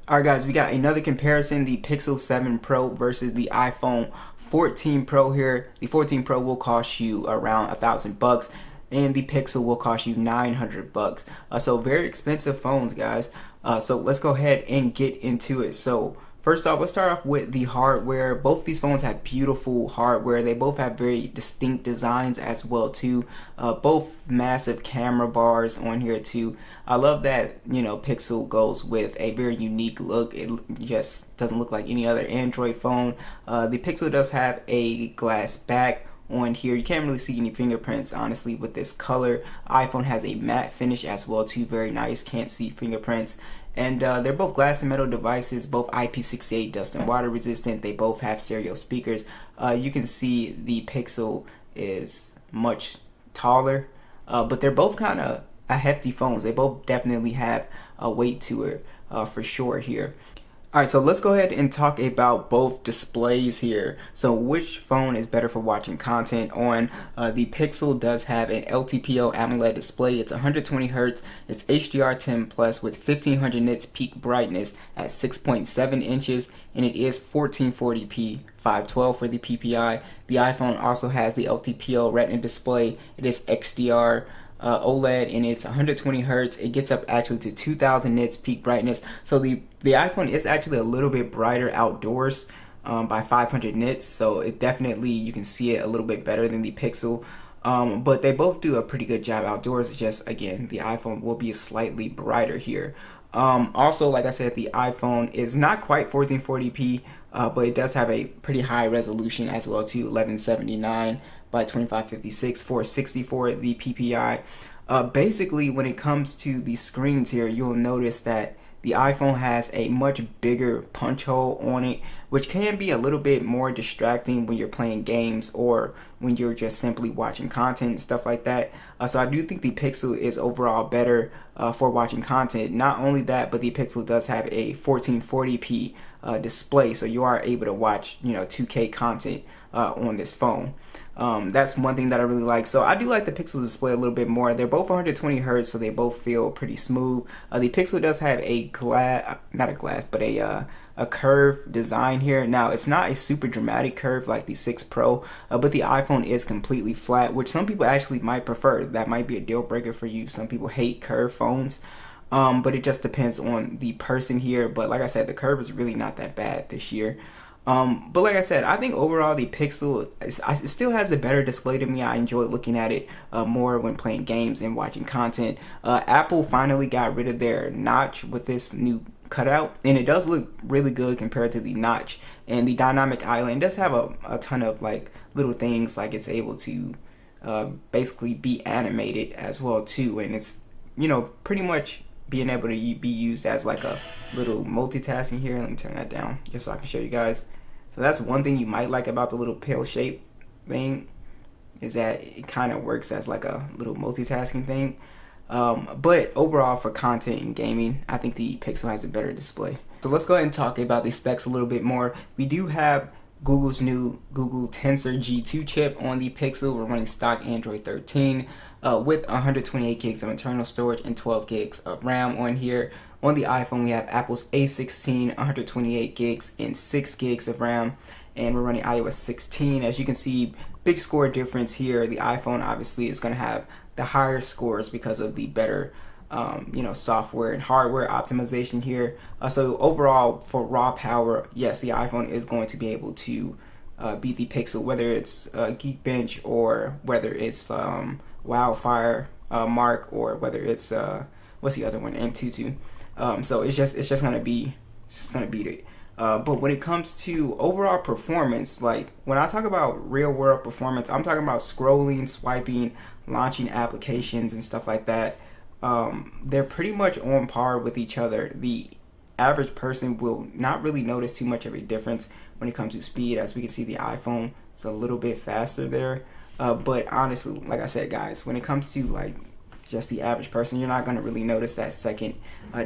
Alright guys, we got another comparison, the Pixel 7 Pro versus the iPhone 14 Pro here. The 14 Pro will cost you around $1,000 and the Pixel will cost you $900. So very expensive phones, guys. So let's go ahead and get into it. So first off, let's start off with the hardware. Both these phones have beautiful hardware. They both have very distinct designs as well too. Both massive camera bars on here too. I love that, you know, Pixel goes with a very unique look. It just doesn't look like any other Android phone. The Pixel does have a glass back on here. You can't really see any fingerprints honestly with this color. iPhone has a matte finish as well too, very nice, can't see fingerprints. And they're both glass and metal devices, both IP68 dust and water resistant. They both have stereo speakers. You can see the Pixel is much taller, but they're both kind of hefty phones. They both definitely have a weight to it for sure here. Alright, so let's go ahead and talk about both displays here. So which phone is better for watching content on? The Pixel does have an LTPO AMOLED display. It's 120 Hz. It's HDR10 Plus with 1500 nits peak brightness at 6.7 inches, and it is 1440p 512 for the PPI. The iPhone also has the LTPO Retina display. It is XDR OLED, and it's 120 Hz. It gets up actually to 2000 nits peak brightness. So the iPhone is actually a little bit brighter outdoors by 500 nits. So it definitely, you can see it a little bit better than the Pixel. But they both do a pretty good job outdoors. It's just, again, the iPhone will be slightly brighter here. Also, like I said, the iPhone is not quite 1440p, but it does have a pretty high resolution as well too, 1179 by 2556, 460 for the PPI. Basically, when it comes to the screens here, you'll notice that the iPhone has a much bigger punch hole on it, which can be a little bit more distracting when you're playing games or when you're just simply watching content and stuff like that. So I do think the Pixel is overall better for watching content. Not only that, but the Pixel does have a 1440p display, so you are able to watch, you know, 2K content on this phone. That's one thing that I really like. So I do like the Pixel display a little bit more. They're both 120 Hz, so they both feel pretty smooth. The Pixel does have a a curved design here. Now, it's not a super dramatic curve like the 6 Pro, but the iPhone is completely flat, which some people actually might prefer. That might be a deal breaker for you. Some people hate curved phones. But it just depends on the person here. But like I said, the curve is really not that bad this year. But like I said, I think overall the Pixel it still has a better display to me. I enjoy looking at it more when playing games and watching content. Apple finally got rid of their notch with this new cutout, and it does look really good compared to the notch. And the dynamic island does have a ton of like little things, like it's able to basically be animated as well too, and it's, you know, pretty much being able to be used as like a little multitasking here. Let me turn that down just so I can show you guys. So that's one thing you might like about the little pill shape thing, is that it kind of works as like a little multitasking thing. But overall for content and gaming, I think the Pixel has a better display. So let's go ahead and talk about the specs a little bit more. We do have Google's new Google Tensor G2 chip on the Pixel. We're running stock Android 13 with 128 gigs of internal storage and 12 gigs of RAM on here. On the iPhone, we have Apple's A16, 128 gigs and 6 gigs of RAM, and we're running iOS 16. As you can see, big score difference here. The iPhone obviously is going to have the higher scores because of the better you know, software and hardware optimization here. So overall, for raw power, yes, the iPhone is going to be able to beat the Pixel, whether it's Geekbench or whether it's Wildfire Mark, or whether it's what's the other one, Antutu. So it's just gonna beat it. But when it comes to overall performance, like when I talk about real world performance, I'm talking about scrolling, swiping, launching applications and stuff like that. They're pretty much on par with each other. The average person will not really notice too much of a difference when it comes to speed. As we can see, the iPhone is a little bit faster there. But honestly, like I said, guys, when it comes to like just the average person, you're not going to really notice that second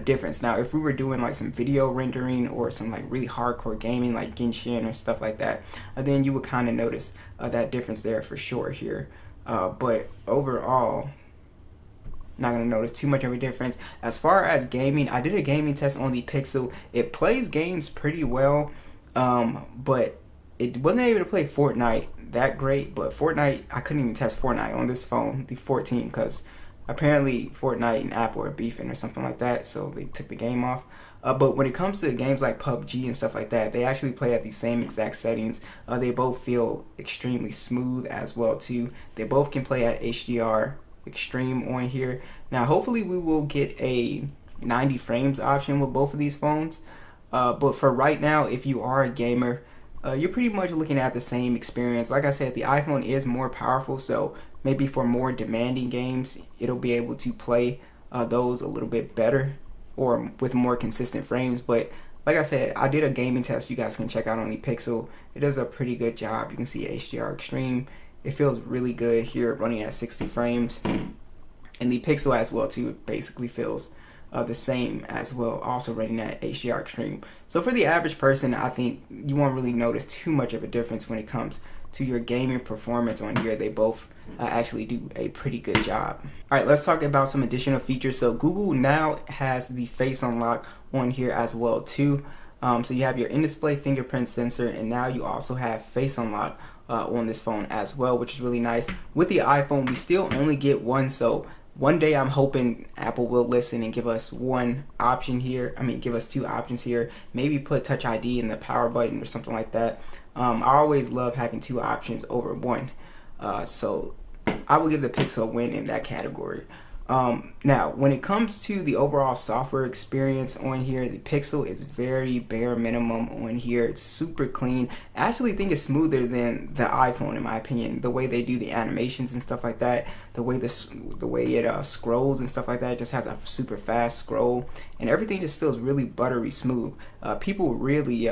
difference. Now, if we were doing like some video rendering or some like really hardcore gaming like Genshin or stuff like that, then you would kind of notice that difference there for sure here. But overall, not going to notice too much of a difference. As far as gaming, I did a gaming test on the Pixel. It plays games pretty well, but it wasn't able to play Fortnite that great. But Fortnite, I couldn't even test Fortnite on this phone, the 14, because apparently Fortnite and Apple are beefing or something like that, so they took the game off. But when it comes to games like PUBG and stuff like that, they actually play at the same exact settings. They both feel extremely smooth as well too. They both can play at HDR Extreme on here. Now hopefully we will get a 90 frames option with both of these phones. But for right now, if you are a gamer, you're pretty much looking at the same experience. Like I said, the iPhone is more powerful, so maybe for more demanding games, it'll be able to play those a little bit better or with more consistent frames. But like I said, I did a gaming test you guys can check out on the Pixel. It does a pretty good job. You can see HDR Extreme. It feels really good here running at 60 frames. And the Pixel as well too, it basically feels the same as well, also running at HDR Extreme. So for the average person, I think you won't really notice too much of a difference when it comes to your gaming performance on here. They both actually do a pretty good job. Alright, let's talk about some additional features. So Google now has the face unlock on here as well too. So you have your in-display fingerprint sensor, and now you also have face unlock on this phone as well, which is really nice. With the iPhone, we still only get one, so one day I'm hoping Apple will listen and give us one option here. I mean, give us two options here. Maybe put Touch ID in the power button or something like that. I always love having two options over one. So I will give the Pixel a win in that category. Now, when it comes to the overall software experience on here, the Pixel is very bare minimum on here. It's super clean. I actually think it's smoother than the iPhone, in my opinion. The way they do the animations and stuff like that, the way it scrolls and stuff like that, it just has a super fast scroll, and everything just feels really buttery smooth. People really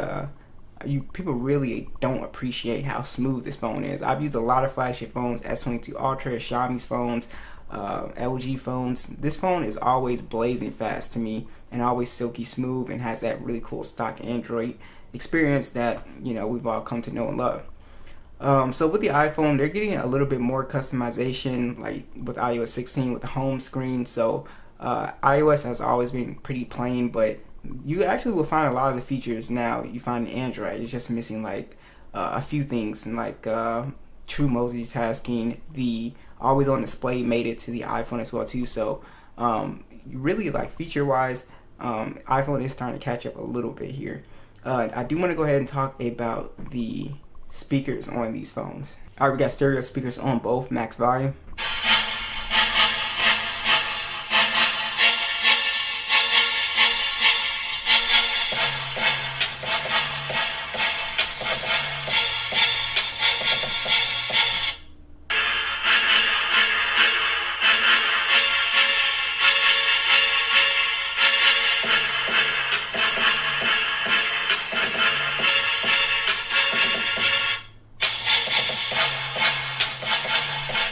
don't appreciate how smooth this phone is. I've used a lot of flagship phones, S22 Ultra, Xiaomi's phones, LG phones. This phone is always blazing fast to me and always silky smooth and has that really cool stock Android experience that, you know, we've all come to know and love. So with the iPhone, they're getting a little bit more customization, like with iOS 16 with the home screen. So iOS has always been pretty plain, but you actually will find a lot of the features now you find in Android. It's just missing like a few things, and like true multitasking. The always on display made it to the iPhone as well too. So really, like feature wise, iPhone is starting to catch up a little bit here. I do want to go ahead and talk about the speakers on these phones. Alright, we got stereo speakers on both, max volume.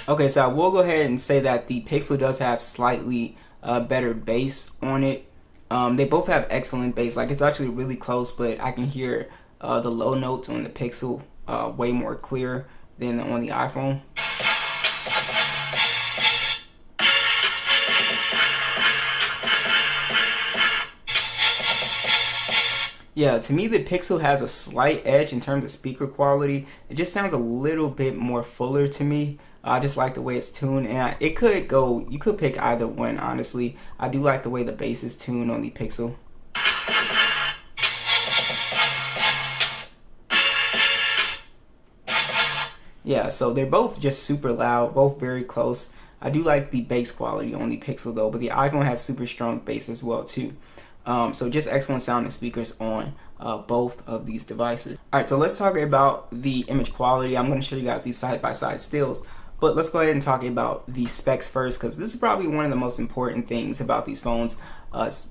Okay, so I will go ahead and say that the Pixel does have slightly better bass on it. They both have excellent bass. Like, it's actually really close, but I can hear the low notes on the Pixel way more clear than on the iPhone. Yeah, to me the Pixel has a slight edge in terms of speaker quality. It just sounds a little bit more fuller to me. I just like the way it's tuned, and it could go, you could pick either one, honestly. I do like the way the bass is tuned on the Pixel. Yeah, so they're both just super loud, both very close. I do like the bass quality on the Pixel though, but the iPhone has super strong bass as well too. So just excellent sounding speakers on both of these devices. Alright, so let's talk about the image quality. I'm going to show you guys these side-by-side stills. But let's go ahead and talk about the specs first, because this is probably one of the most important things about these phones.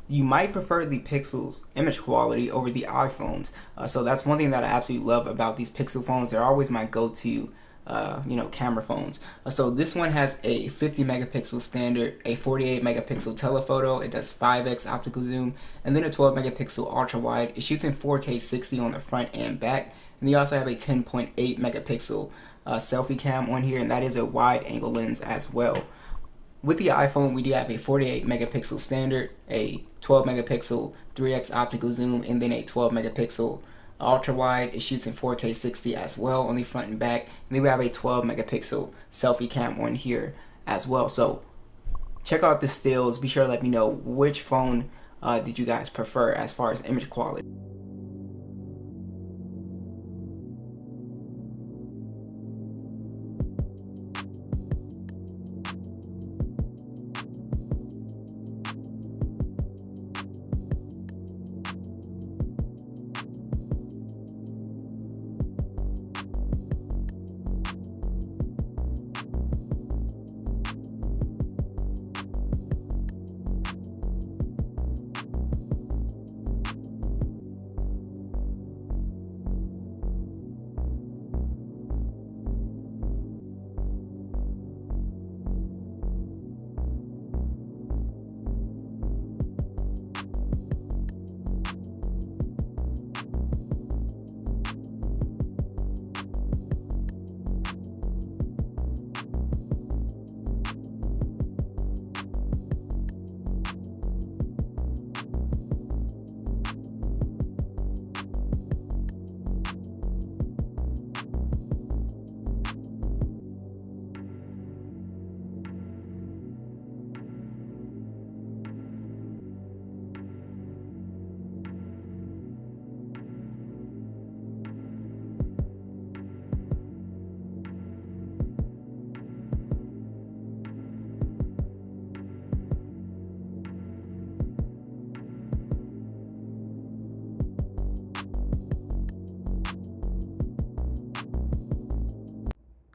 You might prefer the Pixel's image quality over the iPhones. So that's one thing that I absolutely love about these Pixel phones. They're always my go-to camera phones. So this one has a 50 megapixel standard, a 48 megapixel telephoto, it does 5x optical zoom, and then a 12 megapixel ultra wide. It shoots in 4K 60 on the front and back, and you also have a 10.8 megapixel selfie cam on here, and that is a wide angle lens as well. with the iPhone, we do have a 48 megapixel standard, a 12 megapixel 3x optical zoom, and then a 12 megapixel ultra wide. It shoots in 4K 60 as well on the front and back. And then we have a 12 megapixel selfie cam on here as well. So check out the stills. Be sure to let me know which phone did you guys prefer as far as image quality.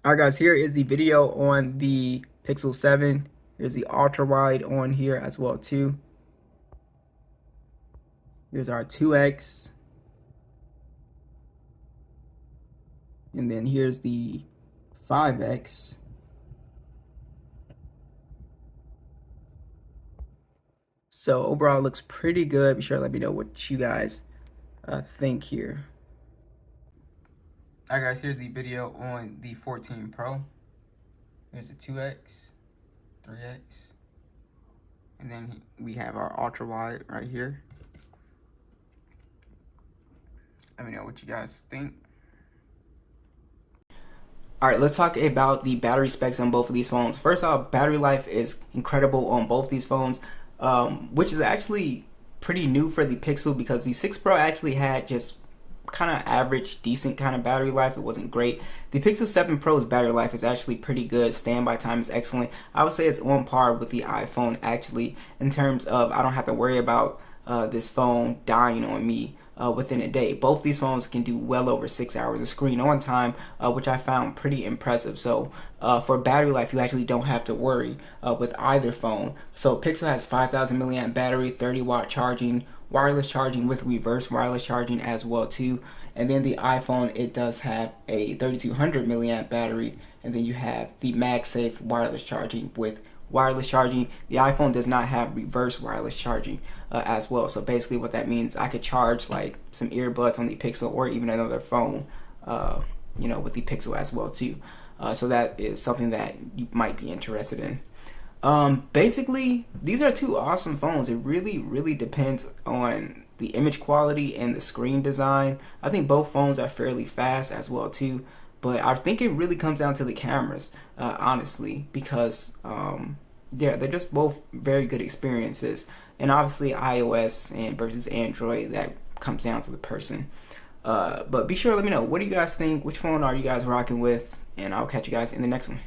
Alright guys, here is the video on the Pixel 7. Here's the ultra wide on here as well too. Here's our 2x. And then here's the 5x. So overall it looks pretty good. Be sure to let me know what you guys think here. Alright guys, here's the video on the 14 Pro. There's the 2x, 3x, and then we have our ultra wide right here. Let me know what you guys think. Alright, let's talk about the battery specs on both of these phones. First off, battery life is incredible on both these phones, which is actually pretty new for the Pixel because the 6 Pro actually had just kind of average, decent kind of battery life. It wasn't great. The Pixel 7 Pro's battery life is actually pretty good. Standby time is excellent. I would say it's on par with the iPhone actually in terms of I don't have to worry about this phone dying on me within a day. Both these phones can do well over 6 hours of screen on time, which I found pretty impressive. So for battery life, you actually don't have to worry with either phone. So Pixel has 5,000 milliamp battery, 30-watt charging, wireless charging with reverse wireless charging as well too. And then the iPhone, it does have a 3200 milliamp battery, and then you have the MagSafe wireless charging with wireless charging. The iPhone does not have reverse wireless charging as well. So basically what that means, I could charge like some earbuds on the Pixel or even another phone with the Pixel as well too. So that is something that you might be interested in. Basically, these are two awesome phones. It really depends on the image quality and the screen design. I think both phones are fairly fast as well too, but I think it really comes down to the cameras, honestly, because yeah, they're just both very good experiences. And obviously iOS and versus Android, that comes down to the person. But be sure to let me know, what do you guys think? Which phone are you guys rocking with? And I'll catch you guys in the next one.